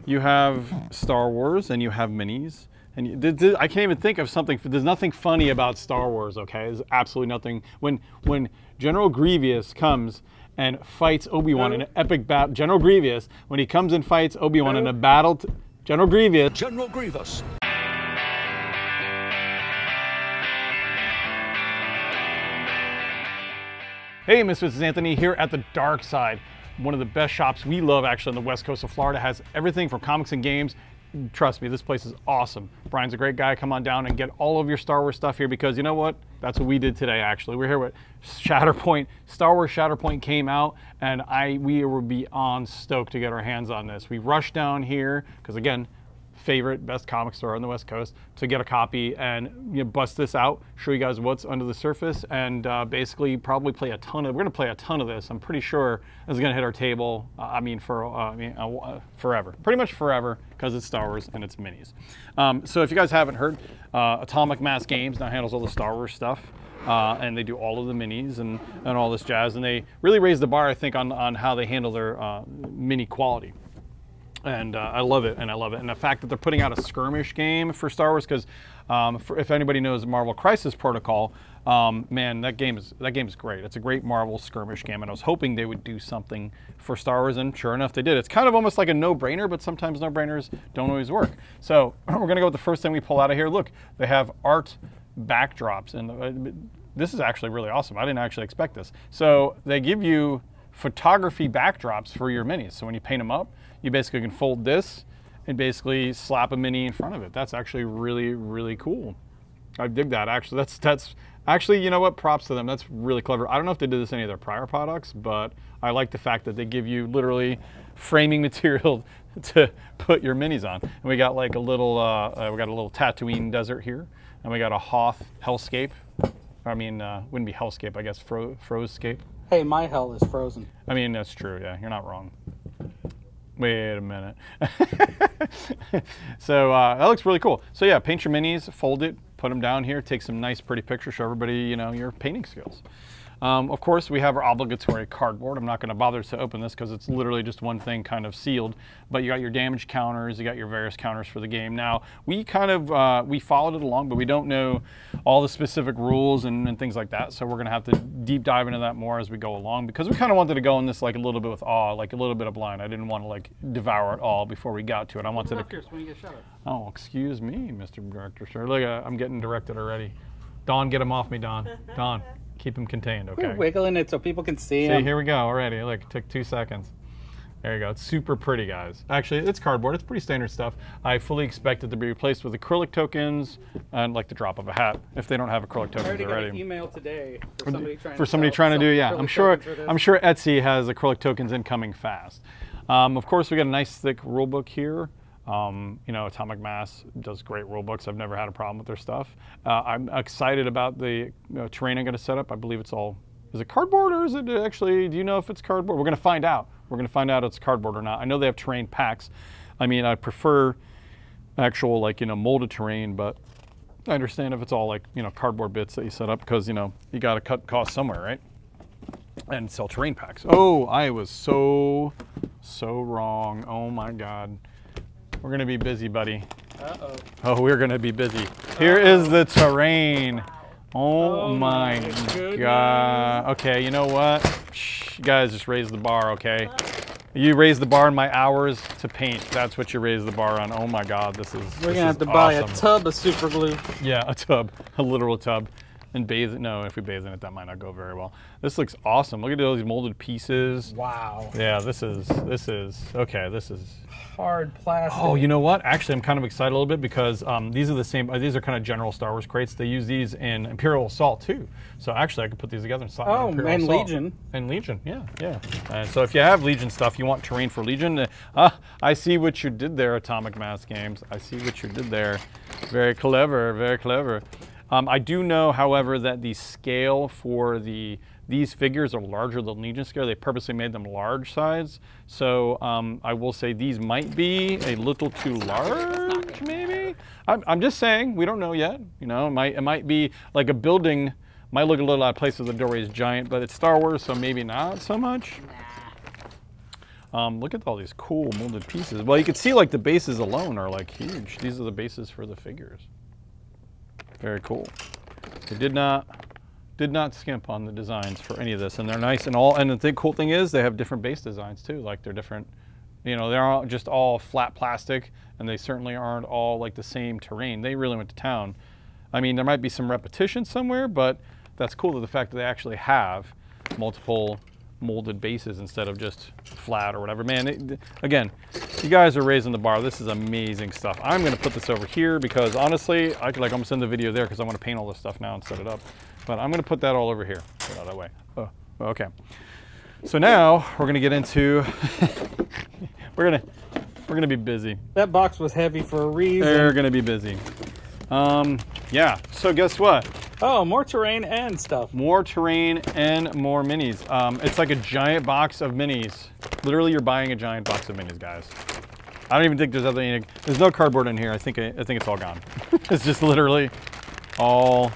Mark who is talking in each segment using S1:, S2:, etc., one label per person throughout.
S1: you have Star Wars and you have minis. And I can't even think of something. There's nothing funny about Star Wars, okay? There's absolutely nothing. When General Grievous comes and fights Obi-Wan in an epic battle, General Grievous, when he comes and fights Obi-Wan in a battle, General Grievous.
S2: General Grievous.
S1: Hey, Misfits, it's Anthony here at the Dark Side. One of the best shops we love actually on the west coast of Florida. Has everything from comics and games. Trust me, this place is awesome. Brian's a great guy. Come on down and get all of your Star Wars stuff here because you know what? That's what we did today actually. We're here with Shatterpoint. Star Wars Shatterpoint came out and we were beyond stoked to get our hands on this. We rushed down here because again, best comic store on the west coast to get a copy and bust this out, show you guys what's under the surface, and basically probably play a ton of. We're gonna play a ton of this. I'm pretty sure this is gonna hit our table. Forever, pretty much forever, because it's Star Wars and it's minis. So if you guys haven't heard, Atomic Mass Games now handles all the Star Wars stuff. And they do all of the minis and all this jazz, and they really raised the bar, I think, on how they handle their mini quality. And I love it, and I love it. And the fact that they're putting out a skirmish game for Star Wars, because if anybody knows Marvel Crisis Protocol, man, that game is great. It's a great Marvel skirmish game, and I was hoping they would do something for Star Wars, and sure enough, they did. It's kind of almost like a no-brainer, but sometimes no-brainers don't always work. So we're gonna go with the first thing we pull out of here. Look, they have art backdrops, and this is actually really awesome. I didn't actually expect this. So they give you photography backdrops for your minis. So when you paint them up, you basically can fold this and basically slap a mini in front of it. That's actually really, really cool. I dig that actually. That's actually, you know what, props to them. That's really clever. I don't know if they did this in any of their prior products, but I like the fact that they give you literally framing material to put your minis on. And we got like a little, we got a little Tatooine desert here, and we got a Hoth hellscape. I mean, wouldn't be hellscape, I guess, frozescape.
S3: Hey, my hell is frozen.
S1: I mean, that's true, yeah, you're not wrong. Wait a minute. So that looks really cool. So yeah, paint your minis, fold it, put them down here, take some nice pretty pictures, show everybody, your painting skills. Of course, we have our obligatory cardboard. I'm not going to bother to open this because it's literally just one thing kind of sealed. But you got your damage counters, you got your various counters for the game. Now, we kind of, we followed it along, but we don't know all the specific rules and things like that. So we're going to have to deep dive into that more as we go along because we kind of wanted to go in this like a little bit with awe, like a little bit of blind. I didn't want to like devour it all before we got to it. I wanted to.
S3: When you get shot.
S1: Oh, excuse me, Mr. Director, sir. Look, I'm getting directed already. Don, get him off me, Don. Don. Keep them contained, okay?
S3: We're wiggling it so people can see
S1: them. See, here we go already. Look, it took 2 seconds. There you go. It's super pretty, guys. Actually, it's cardboard. It's pretty standard stuff. I fully expect it to be replaced with acrylic tokens and like the drop of a hat if they don't have acrylic tokens already.
S3: I already got an email today
S1: for somebody trying to do, yeah. I'm sure Etsy has acrylic tokens incoming fast. Of course, we got a nice thick rule book here. Atomic Mass does great rule books. I've never had a problem with their stuff. I'm excited about the terrain I'm going to set up. I believe it's all, is it cardboard or is it actually, do you know if it's cardboard? We're going to find out. We're going to find out if it's cardboard or not. I know they have terrain packs. I mean, I prefer actual molded terrain, but I understand if it's all like, cardboard bits that you set up because, you got to cut costs somewhere, right? And sell terrain packs. Oh, I was so wrong. Oh my God. We're gonna be busy, buddy. Uh-oh. Oh, we're gonna be busy. Here is the terrain. Oh my God. Okay, you know what? Shh, you guys just raise the bar, okay? You raise the bar in my hours to paint. That's what you raise the bar on. Oh my God, this is
S3: We're gonna have to buy a tub of super glue.
S1: Yeah, a tub, a literal tub. And bathe it. No, if we bathe in it, that might not go very well. This looks awesome. Look at all these molded pieces.
S3: Wow.
S1: Yeah, this is okay. This is
S3: hard plastic.
S1: Oh, you know what? Actually, I'm kind of excited a little bit because these are the same. These are kind of general Star Wars crates. They use these in Imperial Assault too. So actually, I could put these together and slap them in Imperial Assault.
S3: Legion.
S1: And Legion, yeah. And so if you have Legion stuff, you want terrain for Legion. I see what you did there, Atomic Mass Games. I see what you did there. Very clever, very clever. I do know, however, that the scale for these figures are larger than Legion scale. They purposely made them large size. So I will say these might be a little too large, maybe. I'm just saying, we don't know yet. It might be like a building, might look a little out of place if the doorway is giant, but it's Star Wars, so maybe not so much. Look at all these cool molded pieces. Well, you can see like the bases alone are like huge. These are the bases for the figures. Very cool. They did not skimp on the designs for any of this, and they're nice and all. And the cool thing is they have different base designs too. Like they're different. You know, they're not just all flat plastic, and they certainly aren't all like the same terrain. They really went to town. I mean, there might be some repetition somewhere, but that's cool, the fact that they actually have multiple molded bases instead of just flat or whatever. Man, again, you guys are raising the bar. This is amazing stuff. I'm going to put this over here because honestly, I could like almost end the video there because I want to paint all this stuff now and set it up. But I'm going to put that all over here. Get out of that way. Oh, okay. So now we're going to get into we're gonna be busy.
S3: That box was heavy for a reason.
S1: They're gonna be busy. Yeah. So guess what?
S3: Oh, more terrain and stuff.
S1: More terrain and more minis. It's like a giant box of minis. Literally, you're buying a giant box of minis, guys. I don't even think there's anything. There's no cardboard in here. I think it's all gone. It's just literally all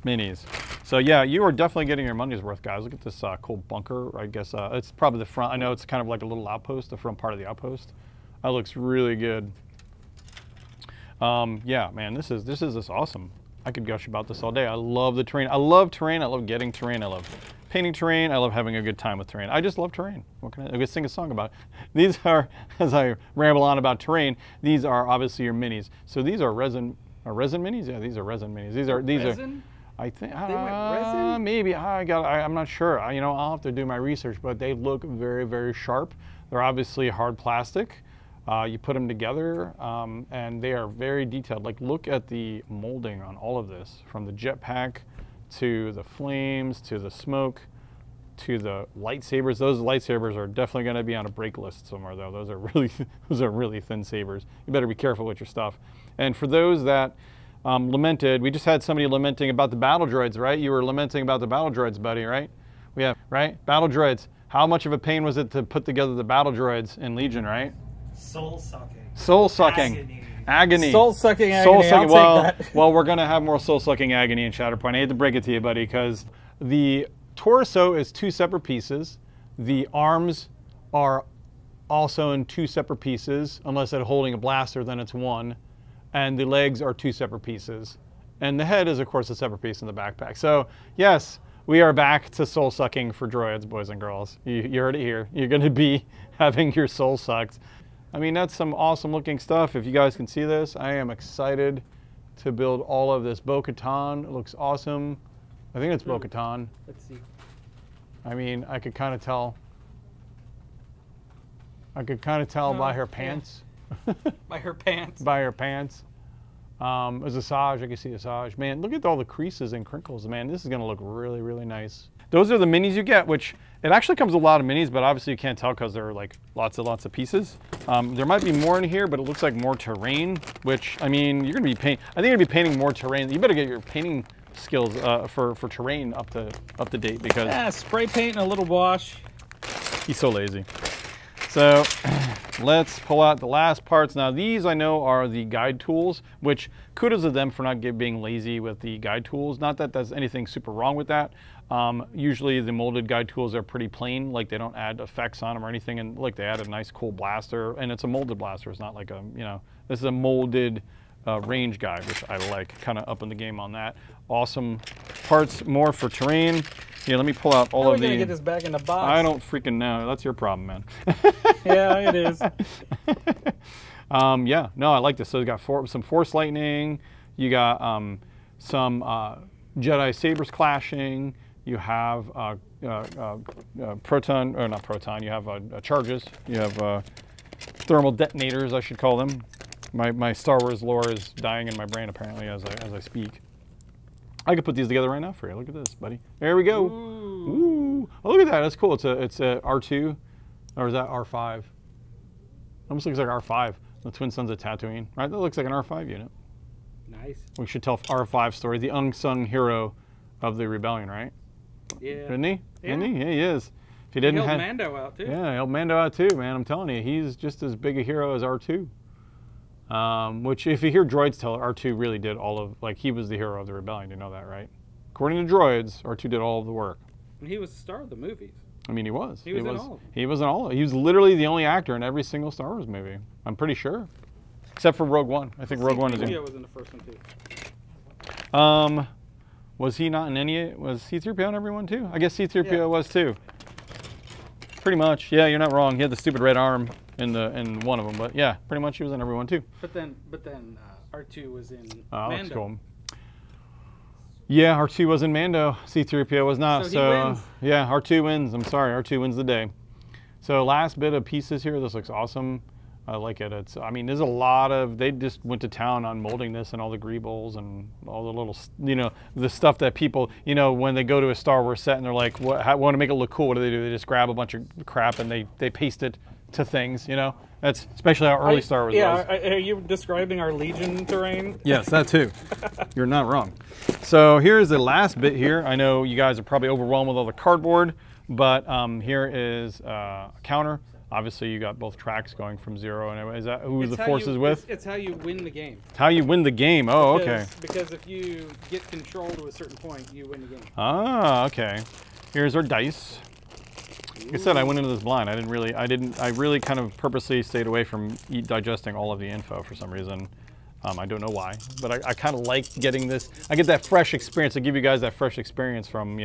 S1: minis. So yeah, you are definitely getting your money's worth, guys. Look at this cool bunker. I guess it's probably the front. I know it's kind of like a little outpost, the front part of the outpost. That looks really good. Yeah, man, this is awesome. I could gush about this all day. I love the terrain. I love terrain. I love getting terrain. I love painting terrain. I love having a good time with terrain. I just love terrain. What can I sing a song about it? These are, as I ramble on about terrain, these are obviously your minis. So these are resin minis? Yeah, these are resin minis. These are I think they went resin? Maybe I'm not sure. You know, I'll have to do my research, but they look very, very sharp. They're obviously hard plastic. You put them together, and they are very detailed. Like, look at the molding on all of this, from the jetpack to the flames to the smoke to the lightsabers. Those lightsabers are definitely going to be on a break list somewhere, though. Those are really thin sabers. You better be careful with your stuff. And for those that lamented, we just had somebody lamenting about the battle droids, right? You were lamenting about the battle droids, buddy, right? We have, right? Battle droids. How much of a pain was it to put together the battle droids in Legion, right?
S2: Soul sucking.
S1: Soul sucking. Agony.
S3: Soul sucking agony.
S1: Soul sucking.
S3: I'll take that.
S1: Well, we're going to have more soul sucking agony in Shatterpoint. I hate to break it to you, buddy, because the torso is 2 separate pieces. The arms are also in 2 separate pieces, unless they're holding a blaster, then it's 1. And the legs are 2 separate pieces. And the head is, of course, a separate piece in the backpack. So, yes, we are back to soul sucking for droids, boys and girls. You heard it here. You're going to be having your soul sucked. I mean, that's some awesome looking stuff. If you guys can see this, I am excited to build all of this. Bo-Katan, it looks awesome. I think it's Bo-Katan.
S3: Let's see.
S1: I mean, I could kind of tell. By her pants.
S3: By her pants.
S1: By her pants. There's Asajj, I can see Asajj. Man, look at all the creases and crinkles. Man, this is gonna look really, really nice. Those are the minis you get, which it actually comes with a lot of minis, but obviously you can't tell because there are like lots of pieces. There might be more in here, but it looks like more terrain, which, I mean, you're gonna be painting, I think you're gonna be painting more terrain. You better get your painting skills for terrain up to date, because
S3: yeah, spray paint and a little wash.
S1: He's so lazy. So let's pull out the last parts. Now these I know are the guide tools, which kudos to them for not being lazy with the guide tools. Not that there's anything super wrong with that. Usually the molded guide tools are pretty plain, like they don't add effects on them or anything, and like they add a nice cool blaster, and it's a molded blaster. It's not like a, you know, this is a molded range guide, which I like, kind of upping the game on that. Awesome parts, more for terrain. Here, let me pull out all of the... How are we
S3: going to get this back in the box?
S1: I don't freaking know. That's your problem, man.
S3: Yeah, it is.
S1: Yeah, no, I like this. So you got some Force Lightning. You got some Jedi Sabers clashing. You have proton, or not proton, you have charges. You have thermal detonators, I should call them. My Star Wars lore is dying in my brain, apparently, as I speak. I could put these together right now for you. Look at this, buddy. There we go. Ooh. Oh, look at that. That's cool. It's a R2, or is that R5? Almost looks like R5. The Twin Sons of Tatooine, right? That looks like an R5 unit.
S3: Nice.
S1: We should tell R5 story. The unsung hero of the rebellion, right?
S3: Yeah.
S1: Isn't he?
S3: Yeah.
S1: Isn't he? Yeah, he is. If he didn't
S3: helped Mando out too.
S1: Yeah, he helped Mando out too, man. I'm telling you, he's just as big a hero as R2. Which, if you hear droids tell it, R2 really did all of, like, he was the hero of the rebellion. You know that, right? According to droids, R2 did all of the work.
S3: And he was the star of the movies.
S1: I mean, he was.
S3: He was in all.
S1: He was in all. He was literally the only actor in every single Star Wars movie. I'm pretty sure, except for Rogue One. I think Rogue One is in.
S3: C-3PO was in the first one too.
S1: Was he not in any? Was C-3PO in everyone too? I guess C-3PO was too. Pretty much. Yeah, you're not wrong. He had the stupid red arm in one of them, but yeah, pretty much he was in everyone too.
S3: But then R2 was in
S1: Oh,
S3: Mando.
S1: that's cool. Yeah, R2 was in Mando. C-3PO was not.
S3: So he wins.
S1: Yeah, R2 wins. I'm sorry, R2 wins the day. So last bit of pieces here. This looks awesome. I like it. I mean, there's a lot of. They just went to town on molding this and all the greebles and all the little, the stuff that people, when they go to a Star Wars set and they're like, want to make it look cool. What do? They just grab a bunch of crap and they paste it to things. That's especially how early Star Wars was.
S3: Yeah, are you describing our Legion terrain?
S1: Yes, that too. You're not wrong. So here's the last bit here. I know you guys are probably overwhelmed with all the cardboard, but here is a counter. Obviously, you got both tracks going from 0 and is that who the force is with?
S3: It's how you win the game.
S1: How you win the game? Oh, okay.
S3: Because if you get control to a certain point, you win the game.
S1: Ah, okay. Here's our dice. Like I said, I went into this blind. I really kind of purposely stayed away from digesting all of the info for some reason. I don't know why, but I kind of like getting this. I get that fresh experience. I give you guys that fresh experience from,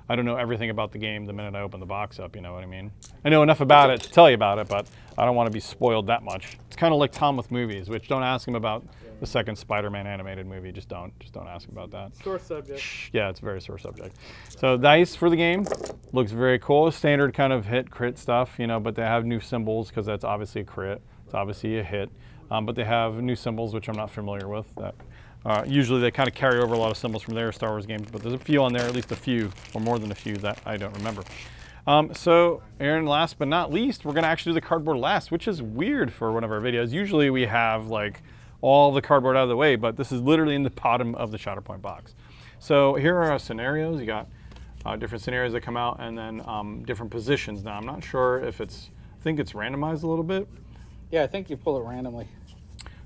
S1: I don't know everything about the game the minute I open the box up, you know what I mean? I know enough about it to tell you about it, but I don't want to be spoiled that much. It's kind of like Tom with movies, which don't ask him about the second Spider-Man animated movie. Just don't ask him about that.
S3: Sore subject.
S1: Yeah, it's a very sore subject. So dice for the game looks very cool. Standard kind of hit crit stuff, but they have new symbols because that's obviously a crit. It's obviously a hit, but they have new symbols which I'm not familiar with. Usually they kind of carry over a lot of symbols from their Star Wars games, but there's a few on there, at least a few, or more than a few that I don't remember. So, Aaron, last but not least, we're going to actually do the cardboard last, which is weird for one of our videos. Usually we have like all the cardboard out of the way, but this is literally in the bottom of the Shatterpoint box. So here are our scenarios. You got different scenarios that come out and then different positions. Now, I'm not sure if I think it's randomized a little bit.
S3: Yeah, I think you pull it randomly.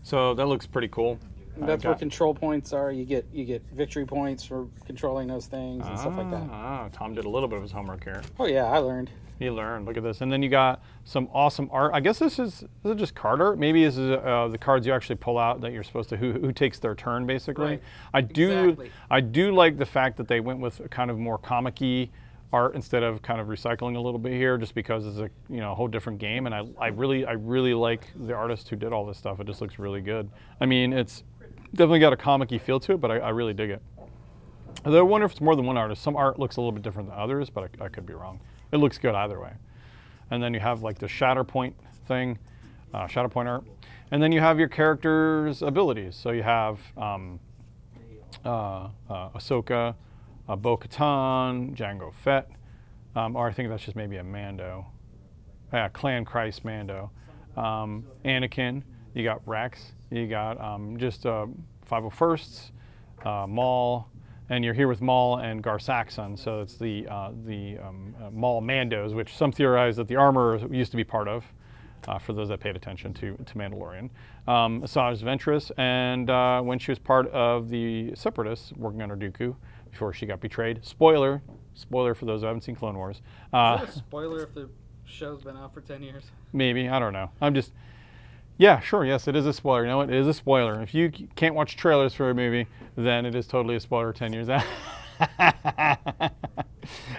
S1: So that looks pretty cool.
S3: That's where control points are. You get victory points for controlling those things and stuff like that.
S1: Tom did a little bit of his homework here.
S3: Oh yeah, I learned.
S1: He learned. Look at this. And then you got some awesome art. I guess is it just card art? Maybe this is the cards you actually pull out that you're supposed to who takes their turn basically.
S3: Right.
S1: I do like the fact that they went with kind of more comic-y art instead of kind of recycling a little bit here, just because it's a whole different game. And I really like the artist who did all this stuff. It just looks really good. I mean, it's definitely got a comic-y feel to it, but I really dig it. Although I wonder if it's more than one artist. Some art looks a little bit different than others, but I could be wrong. It looks good either way. And then you have like the Shatterpoint thing, Shatterpoint art. And then you have your character's abilities. So you have Ahsoka, Bo-Katan, Jango Fett, or I think that's just maybe a Mando. Yeah, Clan Christ Mando. Anakin, you got Rex, you got just 501st, Maul, and you're here with Maul and Gar Saxon, so it's the Maul Mandos, which some theorize that the armor used to be part of, for those that paid attention to Mandalorian. Asajj Ventress, and when she was part of the Separatists, working under Dooku, before she got betrayed. Spoiler for those who haven't seen Clone Wars.
S3: Is that a spoiler if the show's been out for 10 years?
S1: Maybe, I don't know. Yeah, sure, yes, it is a spoiler. You know what? It is a spoiler. If you can't watch trailers for a movie, then it is totally a spoiler 10 years out.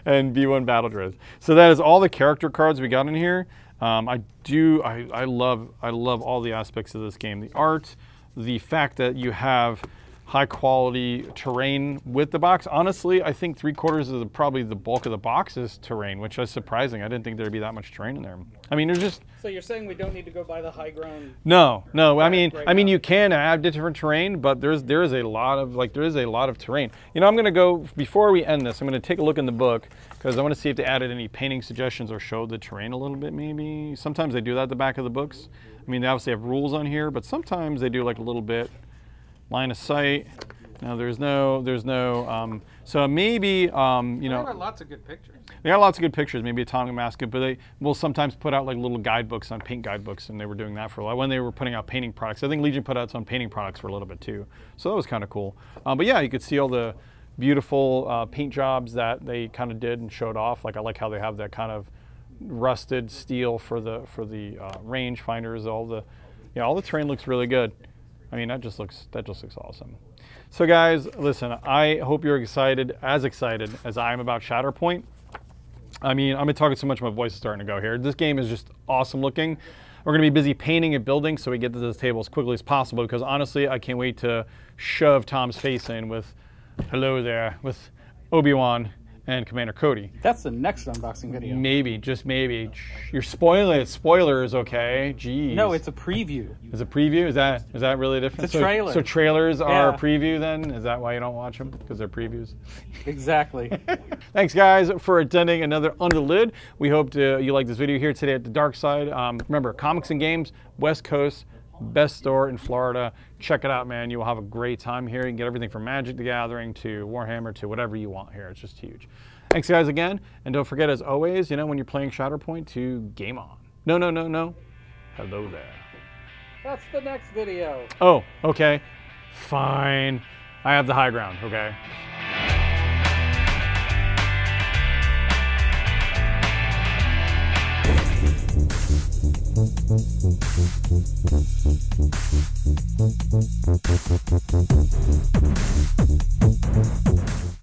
S1: And B1 Battle Droids. So that is all the character cards we got in here. I love all the aspects of this game. The art, the fact that you have high quality terrain with the box. Honestly, I think 3/4 of probably the bulk of the box is terrain, which is surprising. I didn't think there'd be that much terrain in there. I mean, there's just.
S3: So you're saying we don't need to go buy the high ground?
S1: No. I mean, you can add different terrain, but there is a lot of terrain. I'm gonna go before we end this. I'm gonna take a look in the book because I want to see if they added any painting suggestions or showed the terrain a little bit. Maybe sometimes they do that at the back of the books. I mean, they obviously have rules on here, but sometimes they do like a little bit. Line of sight. Now there's no. So maybe They
S3: got lots of good pictures.
S1: They got lots of good pictures. Maybe Atomic Mass, but they will sometimes put out like little guidebooks on paint guidebooks, and they were doing that for a while when they were putting out painting products. I think Legion put out some painting products for a little bit too. So that was kind of cool. But yeah, you could see all the beautiful paint jobs that they kind of did and showed off. Like I like how they have that kind of rusted steel for the range finders. All the terrain looks really good. I mean, that just looks awesome. So guys, listen, I hope you're excited as I am about Shatterpoint. I mean, I've been talking so much, my voice is starting to go here. This game is just awesome looking. We're gonna be busy painting and building so we get to this table as quickly as possible, because honestly, I can't wait to shove Tom's face in with, hello there, with Obi-Wan and Commander Cody.
S3: That's the next unboxing video.
S1: Maybe, just maybe. You're spoiling it. Spoilers, okay? Jeez.
S3: No, it's a preview.
S1: It's a preview? Is that really different?
S3: It's a trailer.
S1: So trailers are a preview then? Is that why you don't watch them? Because they're previews?
S3: Exactly.
S1: Thanks guys for attending another Under the Lid. We hope you like this video here today at the Dark Side. Remember, Comics and Games, West Coast, best store in Florida. Check it out, man. You will have a great time here. You can get everything from Magic the Gathering to Warhammer to whatever you want here. It's just huge. Thanks guys again. And don't forget, as always, you know, when you're playing Shatterpoint, to game on. No. Hello there.
S3: That's the next video.
S1: Oh, okay. Fine. I have the high ground, okay?